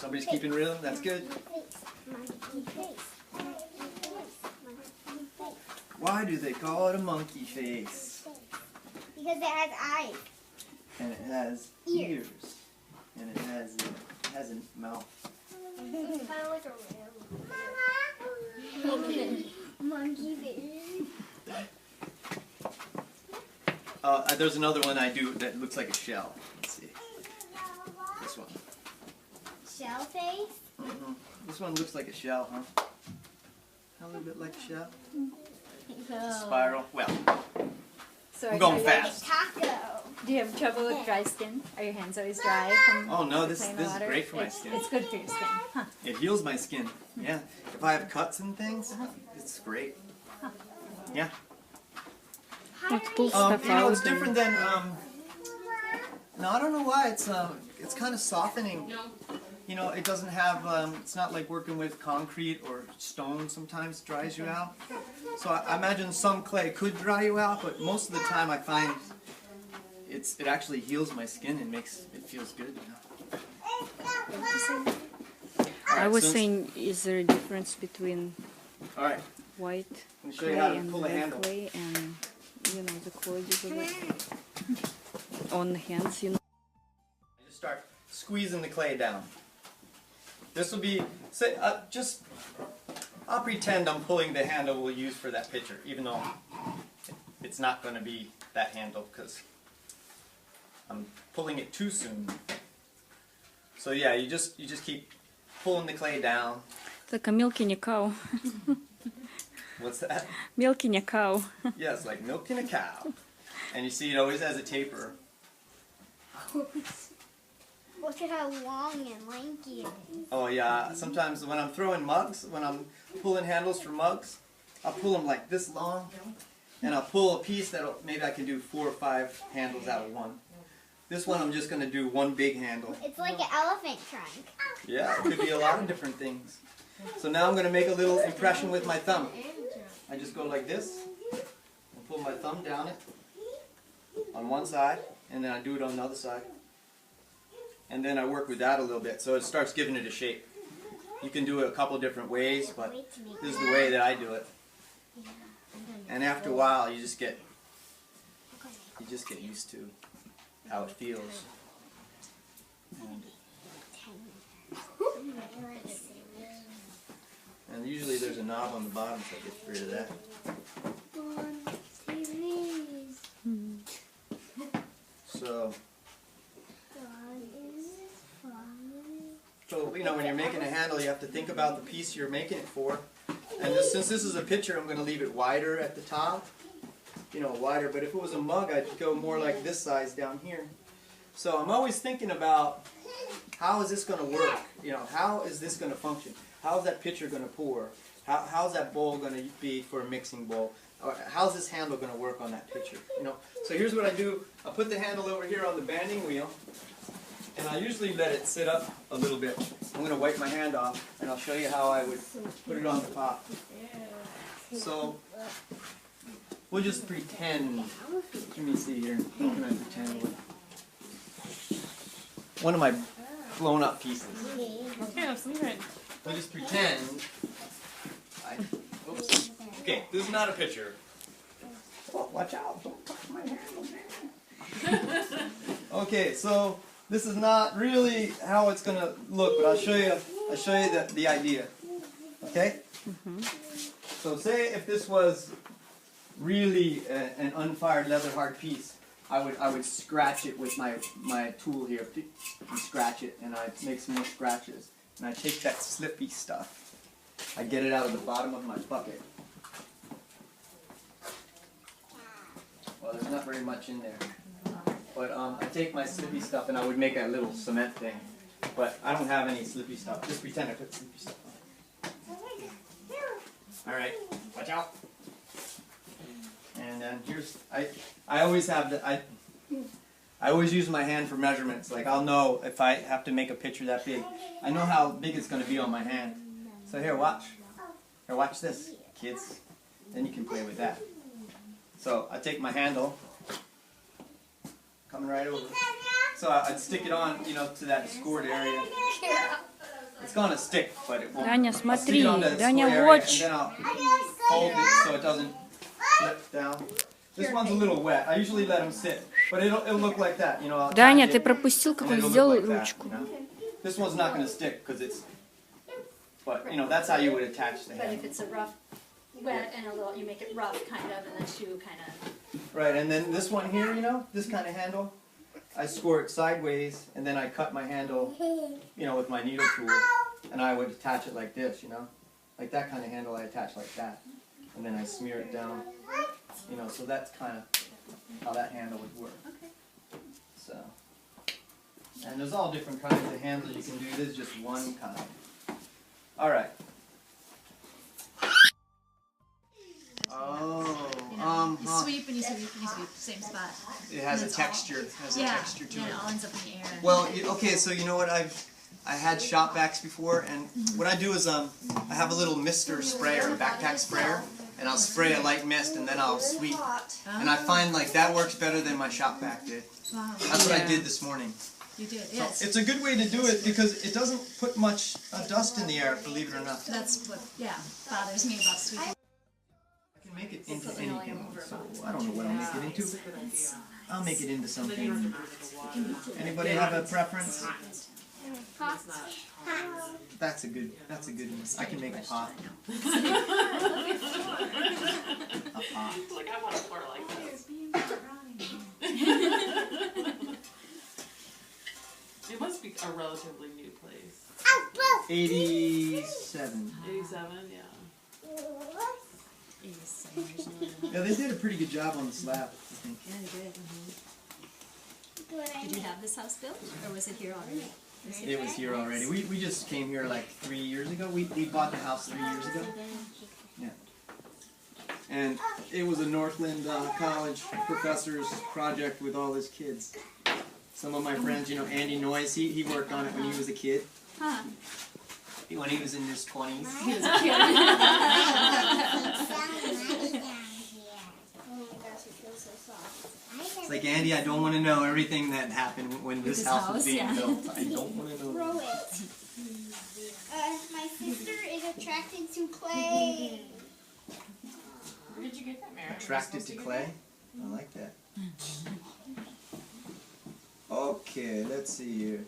Somebody's keeping rhythm. That's good. Why do they call it a monkey face? Because it has eyes. And it has ears. And it has a mouth. It's kind of like a real monkey face. There's another one I do that looks like a shell. Let's see. This one. Shell face? Mm-hmm. This one looks like a shell, huh? A little bit like a shell. Spiral. Well, Sorry, I'm going Like fast. a taco. Do you have trouble with dry skin? Are your hands always dry from Oh no, this playing in the is water? great for my skin. It's good for your skin. Huh. It heals my skin. Yeah. If I have cuts and things, it's great. Yeah. Let's pull stuff You know, it's out. different than no, I don't know why it's kind of softening. You know, it doesn't have it's not like working with concrete or stone sometimes dries you out. So I imagine some clay could dry you out, but most of the time I find it actually heals my skin and makes it feels good, you know. I was saying, is there a difference between All right. white Let me show you clay how to and pull a red handle. clay and, you know, the qualities of it on the hands, you know? Just start squeezing the clay down. This will be, say, I'll pretend I'm pulling the handle we'll use for that picture, even though it's not going to be that handle because I'm pulling it too soon. So yeah, you just keep pulling the clay down. It's like a milking a cow. What's that? Milking a cow. Yeah, it's like milking a cow. And you see it always has a taper. Look at how long and lanky it is. Oh yeah, sometimes when I'm throwing mugs, when I'm pulling handles for mugs, I'll pull them like this long, and I'll pull a piece that'll, maybe I can do 4 or 5 handles out of one. This one I'm just going to do one big handle. It's like an elephant trunk. Yeah, it could be a lot of different things. So now I'm going to make a little impression with my thumb. I just go like this, and pull my thumb down it on one side, and then I do it on the other side. And then I work with that a little bit, so it starts giving it a shape. You can do it a couple different ways, but this is the way that I do it. And after a while, you just get used to how it feels. And usually there's a knob on the bottom, so I get rid of that. So, you know, when you're making a handle, you have to think about the piece you're making it for. And since this is a pitcher, I'm going to leave it wider at the top. You know, wider. But if it was a mug, I'd go more like this size down here. So I'm always thinking about, how is this going to work? You know, how is this going to function? How is that pitcher going to pour? How's that bowl going to be for a mixing bowl? Or how's this handle going to work on that pitcher? You know, so here's what I do. I'll put the handle over here on the banding wheel, and I usually let it sit up a little bit. I'm going to wipe my hand off, and I'll show you how I would put it on the top. So we'll just pretend. Let me see here. What can I pretend with? One of my blown up pieces. We'll just pretend. Oops. Okay, this is not a picture. Oh, watch out! Don't touch my handle. Okay, so this is not really how it's going to look, but I'll show you. The idea. Okay. So say if this was really an unfired leather hard piece, I would scratch it with my tool here, and scratch it, and I make some more scratches, and I take that slippy stuff. I get it out of the bottom of my bucket. Well, there's not very much in there. But I take my slippy stuff and I would make a little cement thing. But I don't have any slippy stuff. Just pretend I put slippy stuff on. Alright, watch out. And then here's, I always have the, I always use my hand for measurements. Like I'll know if I have to make a picture that big. I know how big it's going to be on my hand. So here, watch. Here, watch this, kids. Then you can play with that. So I take my handle, coming right over. So I'd stick it on, you know, to that scored area. It's gonna stick, but it won't. Даня, I'll stick смотри, it on the Даня, square area, watch. and then I'll hold it so it doesn't slip down. This one's a little wet. I usually let them sit, but it'll look like that. You know, I'll Даня, tack ты it, пропустил, как and он it'll сделал look like that, ручку. you know? This one's not gonna stick because it's. But you know, that's how you would attach the But if handle. it's a rough, wet and a little, you make it rough kind of, and the shoe kind of. Right, and then this one here, you know, this kind of handle, I score it sideways, and then I cut my handle, you know, with my needle tool, and I would attach it like this, you know, like that kind of handle I attach like that, and then I smear it down, you know, so that's kind of how that handle would work. Okay. So, and there's all different kinds of handles you can do. This is just one kind. All right. Oh, You know, you sweep and you sweep and you sweep, same spot. It has And a it's all- texture. It has a Yeah, texture to and it. it all ends up in the air. Well, okay, so you know what I had shop vacs before, and what I do is I have a little mister sprayer, a backpack sprayer, and I'll spray a light mist and then I'll sweep, and I find like that works better than my shop vac did. Wow, That's what I Yeah. did this morning. you did, yes. It's a good way to do it because it doesn't put much dust in the air, believe it or not. That's what, yeah, bothers me about sweeping. I can make it into anything, so I don't know what I'll make it into. I'll make it into something. Anybody have a preference? That's a good one. I can make a pot. A pot. Like, I want a floor like this. It must be a relatively new place. 87. 87, yeah. Yeah, they did a pretty good job on the slab, I think. Yeah, you did. Did you have this house built, or was it here already? It was here already. We just came here like 3 years ago. We bought the house 3 years ago. Yeah. And it was a Northland College professor's project with all his kids. Some of my friends, you know, Andy Noyes, he worked on it when he was a kid. Huh. When he was in his 20s. He was a kid. It's like, Andy, I don't want to know everything that happened when this this house was house, being yeah. built. I don't want to know. Throw it. My sister is attracted to clay. Where did you get that, Mary? Attracted to clay? I like that. Okay, let's see here.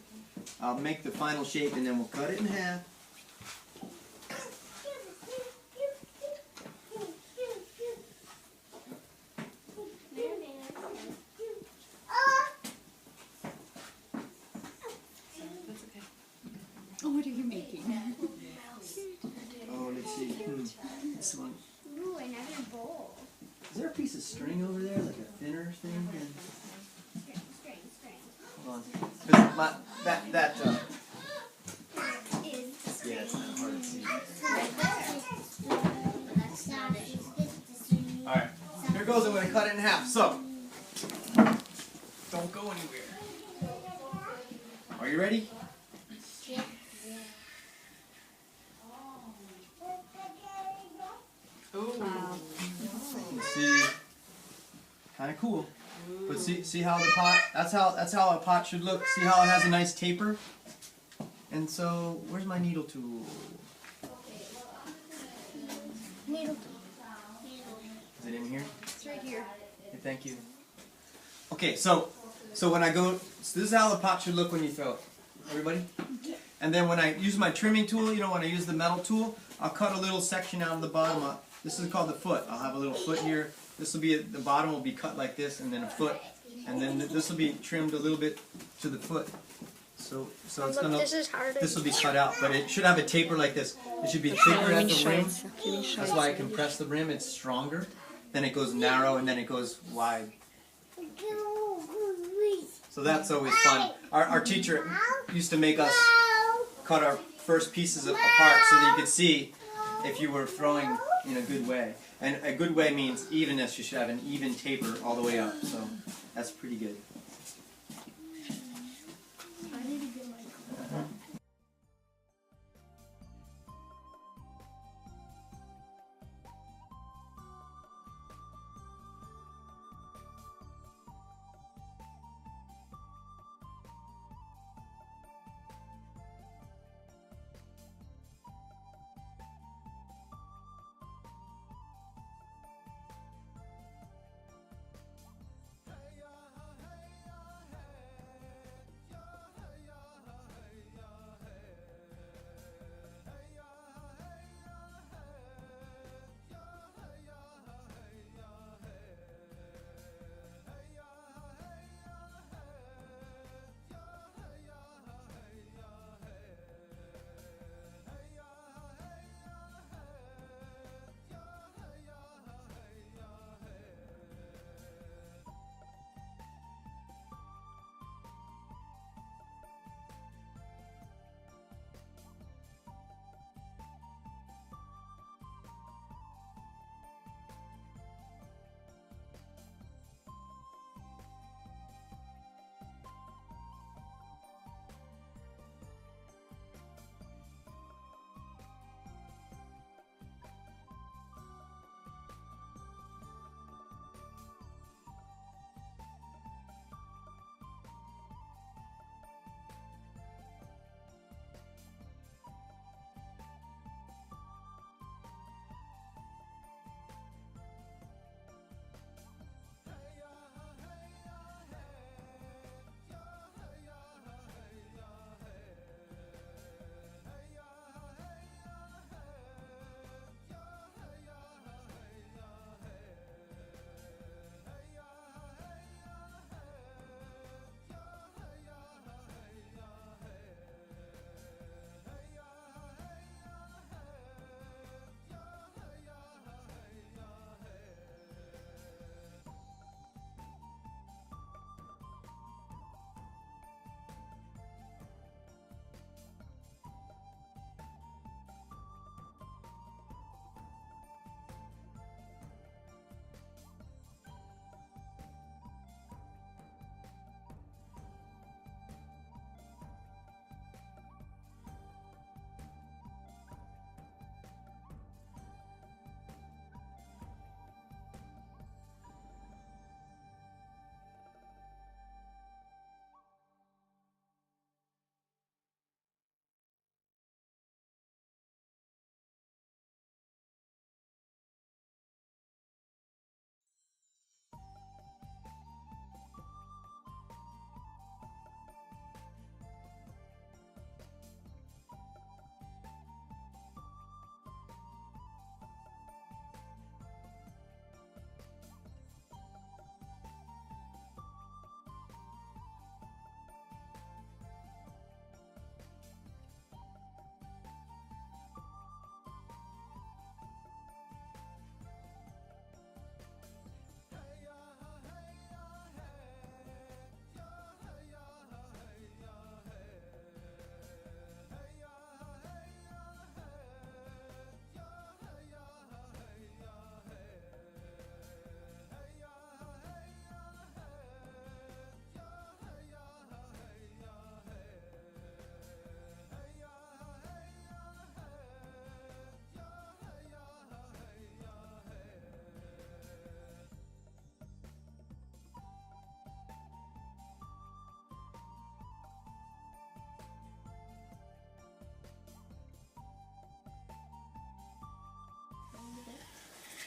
I'll make the final shape and then we'll cut it in half. That's okay. Oh, what are you making? Oh, let's see. This one. Ooh, another bowl. Is there a piece of string over there, like a thinner thing? String. Hold on. 'Cause that That is yeah, it's kind of hard to see. That's not it. Alright, here goes. I'm going to cut it in half. So, don't go anywhere. Are you ready? Yeah. Ooh. Wow. You see, kind of cool. But see how the pot, that's how a pot should look. See how it has a nice taper? And so, where's my needle tool? Needle. Is it in here? It's right here. Okay, thank you. Okay, so when I go, so this is how the pot should look when you throw it. Everybody? And then when I use my trimming tool, you know, when I use the metal tool, I'll cut a little section out of the bottom. This is called the foot. I'll have a little foot here. This will be, the bottom will be cut like this, and then a foot. And then this will be trimmed a little bit to the foot. So it's gonna, This is harder. this will be cut out, but it should have a taper like this. It should be thicker at the rim. Уменьшается. That's why I compress the rim. It's stronger. Then it goes narrow, and then it goes wide. So that's always fun. Our teacher used to make us cut our first pieces apart so that you could see if you were throwing in a good way. And a good way means evenness. You should have an even taper all the way up. So that's pretty good.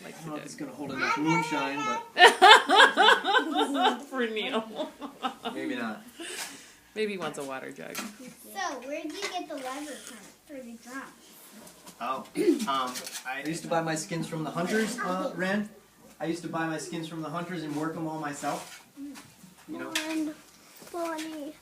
I don't know if it's gonna hold enough moonshine, but For Neil. maybe not. Maybe he wants a water jug. So, where did you get the leather from for the drum? Oh, I used to buy my skins from the hunters, Ren. I used to buy my skins from the hunters and work them all myself. You know. 140.